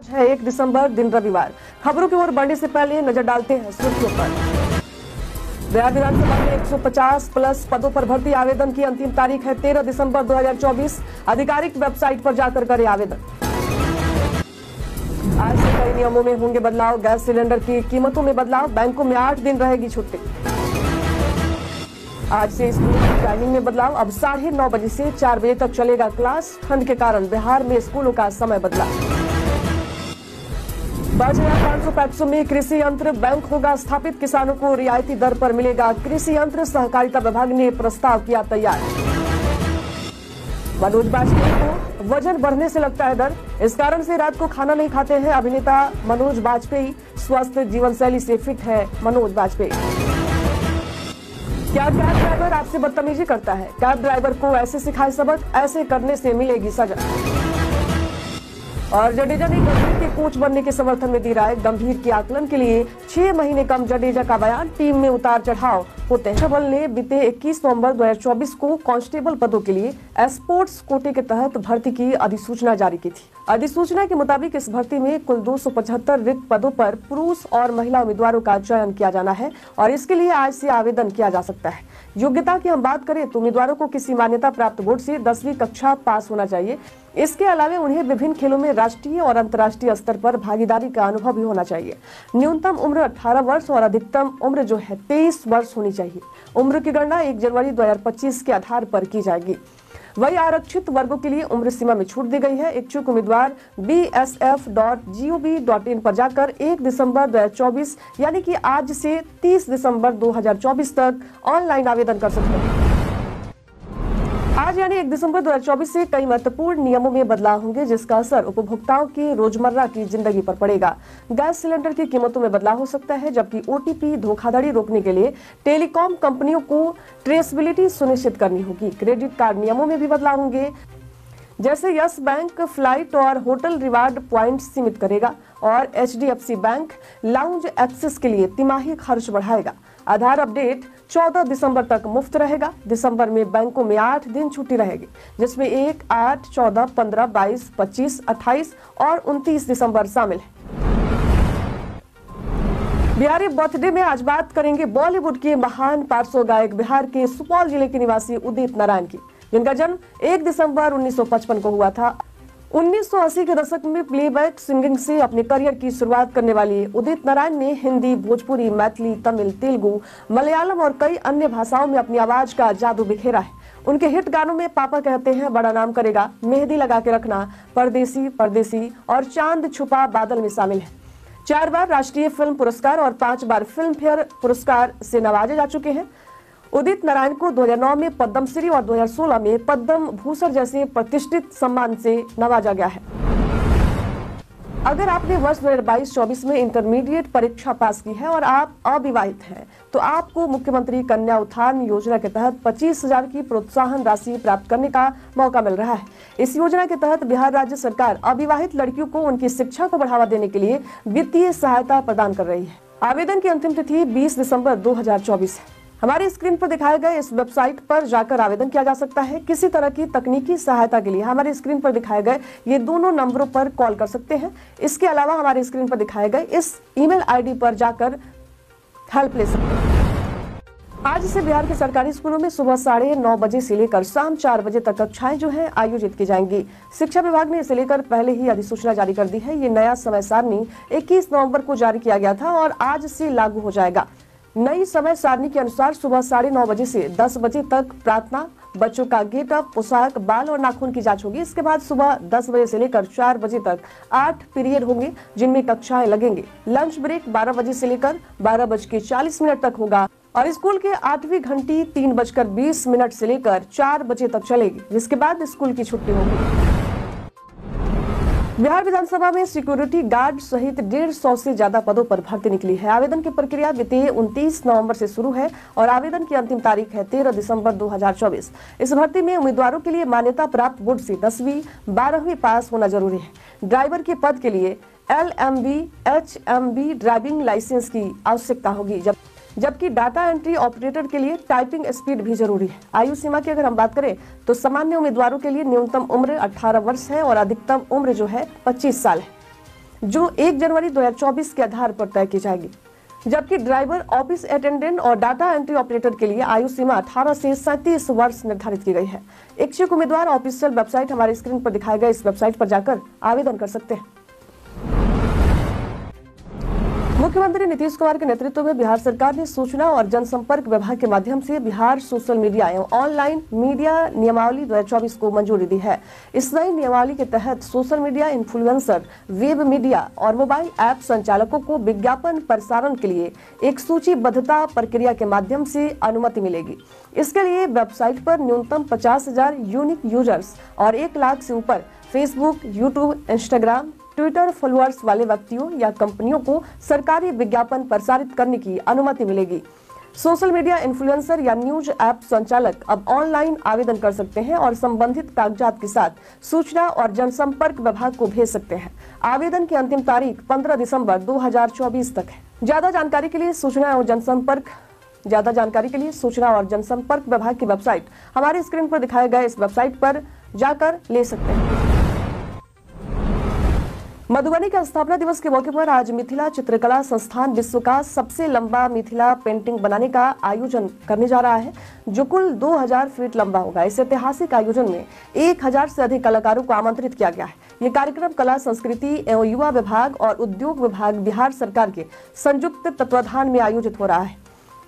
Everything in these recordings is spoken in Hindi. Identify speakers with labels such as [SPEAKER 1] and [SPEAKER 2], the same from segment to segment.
[SPEAKER 1] आज है 1 दिसंबर, दिन रविवार। खबरों की ओर बढ़ने से पहले नजर डालते हैं सुर्खियों पर। बिहार विधानसभा में 150 प्लस पदों पर भर्ती आवेदन की अंतिम तारीख है 13 दिसंबर 2024। आधिकारिक वेबसाइट पर जाकर करें आवेदन। आज से कई नियमों में होंगे बदलाव। गैस सिलेंडर की कीमतों में बदलाव। बैंकों में 8 दिन रहेगी छुट्टी। आज से स्कूल की टाइमिंग में बदलाव। अब 9:30 बजे से 4 बजे तक चलेगा क्लास। ठंड के कारण बिहार में स्कूलों का समय बदला। 5,500 पैक्सों में कृषि यंत्र बैंक होगा स्थापित। किसानों को रियायती दर पर मिलेगा कृषि यंत्र। सहकारिता विभाग ने प्रस्ताव किया तैयार। मनोज बाजपेयी को वजन बढ़ने से लगता है डर। इस कारण से रात को खाना नहीं खाते हैं अभिनेता मनोज बाजपेयी। स्वस्थ जीवन शैली से फिट है मनोज बाजपेयी। क्या कैब ड्राइवर आपसे बदतमीजी करता है? कैब ड्राइवर को ऐसे सिखाए सबक, ऐसे करने से मिलेगी सजा। और जडेजा ने गंभीर के कोच बनने के समर्थन में दी राय। गंभीर के आकलन के लिए 6 महीने कम। जडेजा का बयान। टीम में उतार चढ़ाव होते हैं। बल ने बीते 21 नवंबर 2024 को कांस्टेबल पदों के लिए स्पोर्ट्स कोटे के तहत भर्ती की अधिसूचना जारी की थी। अधिसूचना के मुताबिक इस भर्ती में कुल 275 रिक्त पदों पर पुरुष और महिला उम्मीदवारों का चयन किया जाना है और इसके लिए आज से आवेदन किया जा सकता है। योग्यता की हम बात करें तो उम्मीदवारों को किसी मान्यता प्राप्त बोर्ड से 10वीं कक्षा पास होना चाहिए। इसके अलावा उन्हें विभिन्न खेलों में राष्ट्रीय और अंतर्राष्ट्रीय स्तर पर भागीदारी का अनुभव भी होना चाहिए। न्यूनतम उम्र 18 वर्ष और अधिकतम उम्र जो है 23 वर्ष होनी चाहिए। उम्र की गणना 1 जनवरी 2025 के आधार पर की जाएगी। वही आरक्षित वर्गों के लिए उम्र सीमा में छूट दी गई है। इच्छुक उम्मीदवार bsf.gov.in पर जाकर 1 दिसंबर 2024 यानी कि आज से 30 दिसंबर 2024 तक ऑनलाइन आवेदन कर सकते हैं। आज यानी 1 दिसंबर 2024 से कई महत्वपूर्ण नियमों में बदलाव होंगे जिसका असर उपभोक्ताओं की रोजमर्रा की जिंदगी पर पड़ेगा। गैस सिलेंडर की कीमतों में बदलाव हो सकता है जबकि ओटीपी धोखाधड़ी रोकने के लिए टेलीकॉम कंपनियों को ट्रेसेबिलिटी सुनिश्चित करनी होगी। क्रेडिट कार्ड नियमों में भी बदलाव होंगे जैसे यस बैंक फ्लाइट और होटल रिवार्ड पॉइंट सीमित करेगा और HDFC बैंक लाउंज एक्सेस के लिए तिमाही खर्च बढ़ाएगा। आधार अपडेट 14 दिसंबर तक मुफ्त रहेगा। दिसंबर में बैंकों में 8 दिन छुट्टी रहेगी जिसमें 1, 8, 14, 15, 22, 25, 28 और 29 दिसंबर शामिल है। बिहारी बर्थडे में आज बात करेंगे बॉलीवुड के महान पार्श्व गायक बिहार के सुपौल जिले के निवासी उदित नारायण की, जिनका जन्म 1 दिसंबर 1955 को हुआ था। 1980 के दशक में प्लेबैक सिंगिंग से अपने करियर की शुरुआत करने वाली उदित नारायण ने हिंदी, भोजपुरी, मैथिली, तमिल, तेलुगु, मलयालम और कई अन्य भाषाओं में अपनी आवाज का जादू बिखेरा है। उनके हिट गानों में पापा कहते हैं, बड़ा नाम करेगा, मेहंदी लगा के रखना, परदेसी परदेसी और चांद छुपा बादल में शामिल है। 4 बार राष्ट्रीय फिल्म पुरस्कार और 5 बार फिल्म फेयर पुरस्कार से नवाजे जा चुके हैं। उदित नारायण को 2009 में पद्मश्री और 2016 में पद्म भूषण जैसे प्रतिष्ठित सम्मान से नवाजा गया है। अगर आपने वर्ष 2022-24 में इंटरमीडिएट परीक्षा पास की है और आप अविवाहित हैं तो आपको मुख्यमंत्री कन्या उत्थान योजना के तहत 25,000 की प्रोत्साहन राशि प्राप्त करने का मौका मिल रहा है। इस योजना के तहत बिहार राज्य सरकार अविवाहित लड़कियों को उनकी शिक्षा को बढ़ावा देने के लिए वित्तीय सहायता प्रदान कर रही है। आवेदन की अंतिम तिथि 20 दिसंबर 2024 है। हमारी स्क्रीन पर दिखाए गए इस वेबसाइट पर जाकर आवेदन किया जा सकता है। किसी तरह की तकनीकी सहायता के लिए हमारी स्क्रीन पर दिखाए गए ये दोनों नंबरों पर कॉल कर सकते हैं। इसके अलावा हमारी स्क्रीन पर दिखाए गए इस ईमेल आईडी पर जाकर हेल्प ले सकते हैं। आज से बिहार के सरकारी स्कूलों में सुबह 9:30 बजे से लेकर शाम 4 बजे तक कक्षाएं जो है आयोजित की जाएंगी। शिक्षा विभाग ने इसे लेकर पहले ही अधिसूचना जारी कर दी है। ये नया समय सारणी 21 नवंबर को जारी किया गया था और आज से लागू हो जाएगा। नई समय सारणी के अनुसार सुबह 9:30 बजे से 10 बजे तक प्रार्थना, बच्चों का गेटअप, पोशाक, बाल और नाखून की जांच होगी। इसके बाद सुबह 10 बजे से लेकर 4 बजे तक 8 पीरियड होंगे जिनमें कक्षाएं लगेंगे। लंच ब्रेक 12 बजे से लेकर 12:40 तक होगा और स्कूल के 8वीं घंटी 3:20 से लेकर 4 बजे तक चलेगी जिसके बाद स्कूल की छुट्टी होगी। बिहार विधानसभा में सिक्योरिटी गार्ड सहित 150 से ज्यादा पदों पर भर्ती निकली है। आवेदन की प्रक्रिया बीते 29 नवंबर से शुरू है और आवेदन की अंतिम तारीख है 13 दिसंबर 2024। इस भर्ती में उम्मीदवारों के लिए मान्यता प्राप्त बोर्ड से 10वीं 12वीं पास होना जरूरी है। ड्राइवर के पद के लिए LMB HMB ड्राइविंग लाइसेंस की आवश्यकता होगी जबकि डाटा एंट्री ऑपरेटर के लिए टाइपिंग स्पीड भी जरूरी है। आयु सीमा की अगर हम बात करें तो सामान्य उम्मीदवारों के लिए न्यूनतम उम्र 18 वर्ष है और अधिकतम उम्र जो है 25 साल है। जो 1 जनवरी 2024 के आधार पर तय की जाएगी। जबकि ड्राइवर, ऑफिस अटेंडेंट और डाटा एंट्री ऑपरेटर के लिए आयु सीमा 18 से 37 वर्ष निर्धारित की गई है। इच्छुक उम्मीदवार ऑफिशियल वेबसाइट हमारे स्क्रीन पर दिखाए गए इस वेबसाइट पर जाकर आवेदन कर सकते हैं। मुख्यमंत्री नीतीश कुमार के नेतृत्व में बिहार सरकार ने सूचना और जनसंपर्क विभाग के माध्यम से बिहार सोशल मीडिया एवं ऑनलाइन मीडिया नियमावली 2024 को मंजूरी दी है। इस नई नियमावली के तहत social media influencer, web media और मोबाइल ऐप संचालकों को विज्ञापन प्रसारण के लिए एक सूचीबद्धता प्रक्रिया के माध्यम से अनुमति मिलेगी। इसके लिए वेबसाइट पर न्यूनतम 50,000 यूनिक यूजर्स और 1 लाख से ऊपर Facebook, YouTube, Instagram, Twitter followers वाले व्यक्तियों या कंपनियों को सरकारी विज्ञापन प्रसारित करने की अनुमति मिलेगी। सोशल मीडिया इन्फ्लुएंसर या न्यूज ऐप संचालक अब ऑनलाइन आवेदन कर सकते हैं और संबंधित कागजात के साथ सूचना और जनसंपर्क विभाग को भेज सकते हैं। आवेदन की अंतिम तारीख 15 दिसंबर 2024 तक है। ज्यादा जानकारी के लिए सूचना और जनसंपर्क विभाग की वेबसाइट हमारे स्क्रीन पर दिखाए गए इस वेबसाइट पर जाकर ले सकते हैं। मधुबनी के स्थापना दिवस के मौके पर आज मिथिला चित्रकला संस्थान विश्व का सबसे लंबा मिथिला पेंटिंग बनाने का आयोजन करने जा रहा है, जो कुल 2000 फीट लंबा होगा। इस ऐतिहासिक आयोजन में 1000 से अधिक कलाकारों को आमंत्रित किया गया है। ये कार्यक्रम कला, संस्कृति एवं युवा विभाग और उद्योग विभाग बिहार सरकार के संयुक्त तत्वाधान में आयोजित हो रहा है।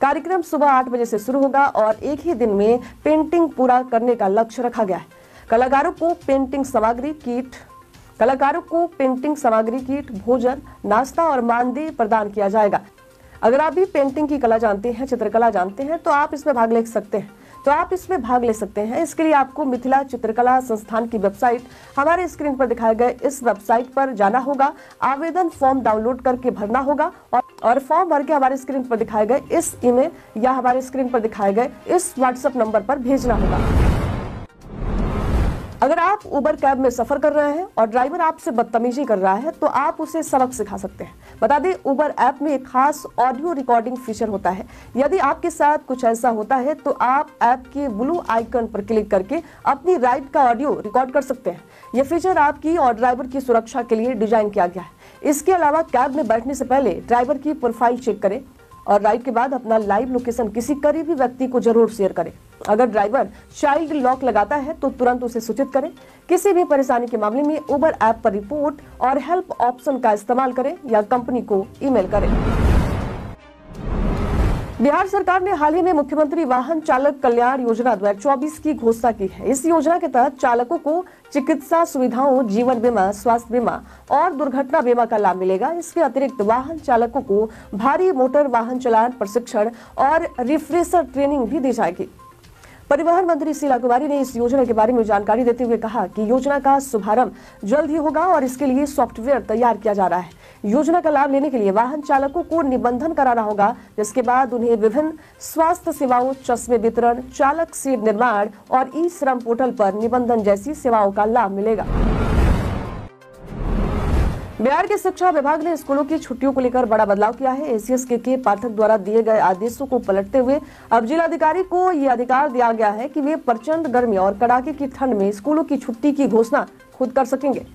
[SPEAKER 1] कार्यक्रम सुबह 8 बजे से शुरू होगा और एक ही दिन में पेंटिंग पूरा करने का लक्ष्य रखा गया है। कलाकारों को पेंटिंग सामग्री किट, भोजन, नाश्ता और मानदेय प्रदान किया जाएगा। अगर आप भी पेंटिंग की कला जानते हैं, चित्रकला जानते हैं, तो आप इसमें भाग ले सकते हैं। इसके लिए आपको मिथिला चित्रकला संस्थान की वेबसाइट हमारे स्क्रीन पर दिखाए गए इस वेबसाइट पर जाना होगा। आवेदन फॉर्म डाउनलोड करके भरना होगा और फॉर्म भर के हमारे स्क्रीन पर दिखाए गए इस ईमेल या हमारे स्क्रीन पर दिखाए गए इस व्हाट्सएप नंबर पर भेजना होगा। अगर आप उबर कैब में सफर कर रहे हैं और ड्राइवर आपसे बदतमीजी कर रहा है, तो आप उसे सबक सिखा सकते हैं। बता दें, उबर ऐप में एक खास ऑडियो रिकॉर्डिंग फीचर होता है। यदि आपके साथ कुछ ऐसा होता है तो आप ऐप के ब्लू आइकन पर क्लिक करके अपनी राइड का ऑडियो रिकॉर्ड कर सकते हैं। यह फीचर आपकी और ड्राइवर की सुरक्षा के लिए डिजाइन किया गया है। इसके अलावा कैब में बैठने से पहले ड्राइवर की प्रोफाइल चेक करें और राइड के बाद अपना लाइव लोकेशन किसी करीबी व्यक्ति को जरूर शेयर करें। अगर ड्राइवर चाइल्ड लॉक लगाता है तो तुरंत उसे सूचित करें। किसी भी परेशानी के मामले में उबर ऐप पर रिपोर्ट और हेल्प ऑप्शन का इस्तेमाल करें या कंपनी को ईमेल करें। बिहार सरकार ने हाल ही में मुख्यमंत्री वाहन चालक कल्याण योजना 2024 की घोषणा की है। इस योजना के तहत चालकों को चिकित्सा सुविधाओं, जीवन बीमा, स्वास्थ्य बीमा और दुर्घटना बीमा का लाभ मिलेगा। इसके अतिरिक्त वाहन चालकों को भारी मोटर वाहन चालान प्रशिक्षण और रिफ्रेशर ट्रेनिंग भी दी जाएगी। परिवहन मंत्री शीला कुमारी ने इस योजना के बारे में जानकारी देते हुए कहा कि योजना का शुभारंभ जल्द ही होगा और इसके लिए सॉफ्टवेयर तैयार किया जा रहा है। योजना का लाभ लेने के लिए वाहन चालकों को निबंधन कराना होगा, जिसके बाद उन्हें विभिन्न स्वास्थ्य सेवाओं, चश्मे वितरण, चालक सीट निर्माण और ई श्रम पोर्टल पर निबंधन जैसी सेवाओं का लाभ मिलेगा। बिहार के शिक्षा विभाग ने स्कूलों की छुट्टियों को लेकर बड़ा बदलाव किया है। एसीएस के पाठक द्वारा दिए गए आदेशों को पलटते हुए अब जिलाधिकारी को ये अधिकार दिया गया है कि वे प्रचंड गर्मी और कड़ाके की ठंड में स्कूलों की छुट्टी की घोषणा खुद कर सकेंगे।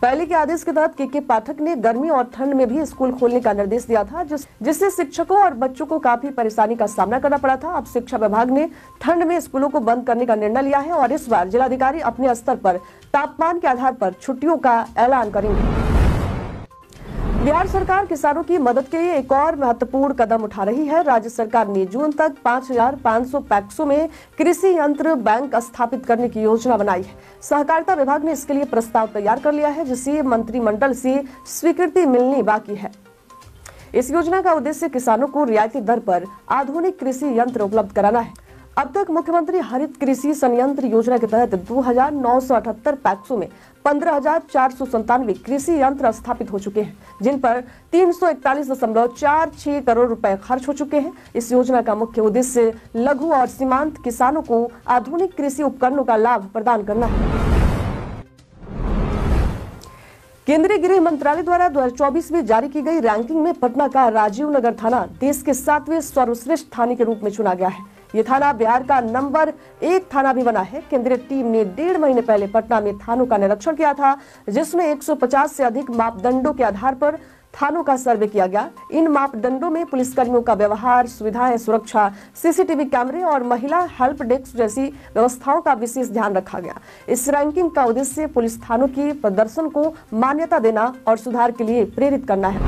[SPEAKER 1] पहले के आदेश के तहत के पाठक ने गर्मी और ठंड में भी स्कूल खोलने का निर्देश दिया था, जिससे शिक्षकों और बच्चों को काफी परेशानी का सामना करना पड़ा था। अब शिक्षा विभाग ने ठंड में स्कूलों को बंद करने का निर्णय लिया है और इस बार जिलाधिकारी अपने स्तर पर तापमान के आधार पर छुट्टियों का ऐलान करेंगे। बिहार सरकार किसानों की मदद के लिए एक और महत्वपूर्ण कदम उठा रही है। राज्य सरकार ने जून तक 5500 पैक्सों में कृषि यंत्र बैंक स्थापित करने की योजना बनाई है। सहकारिता विभाग ने इसके लिए प्रस्ताव तैयार कर लिया है, जिसे मंत्रिमंडल से स्वीकृति मिलनी बाकी है। इस योजना का उद्देश्य किसानों को रियायती दर पर आधुनिक कृषि यंत्र उपलब्ध कराना है। अब तक मुख्यमंत्री हरित कृषि संयंत्र योजना के तहत 2978 पैक्सों में 15,497 कृषि यंत्र स्थापित हो चुके हैं, जिन पर 341.46 करोड़ रुपए खर्च हो चुके हैं। इस योजना का मुख्य उद्देश्य लघु और सीमांत किसानों को आधुनिक कृषि उपकरणों का लाभ प्रदान करना है। केंद्रीय गृह मंत्रालय द्वारा 2024 में जारी की गई रैंकिंग में पटना का राजीव नगर थाना देश के 7वें सर्वश्रेष्ठ थाने के रूप में चुना गया है। ये थाना बिहार का नंबर 1 थाना भी बना है। केंद्रीय टीम ने 1.5 महीने पहले पटना में थानों का निरीक्षण किया था, जिसमें 150 से अधिक मापदंडों के आधार पर थानों का सर्वे किया गया। इन मापदंडों में पुलिसकर्मियों का व्यवहार, सुविधाएं, सुरक्षा, सीसीटीवी कैमरे और महिला हेल्प डेस्क जैसी व्यवस्थाओं का विशेष ध्यान रखा गया। इस रैंकिंग का उद्देश्य पुलिस थानों की प्रदर्शन को मान्यता देना और सुधार के लिए प्रेरित करना है।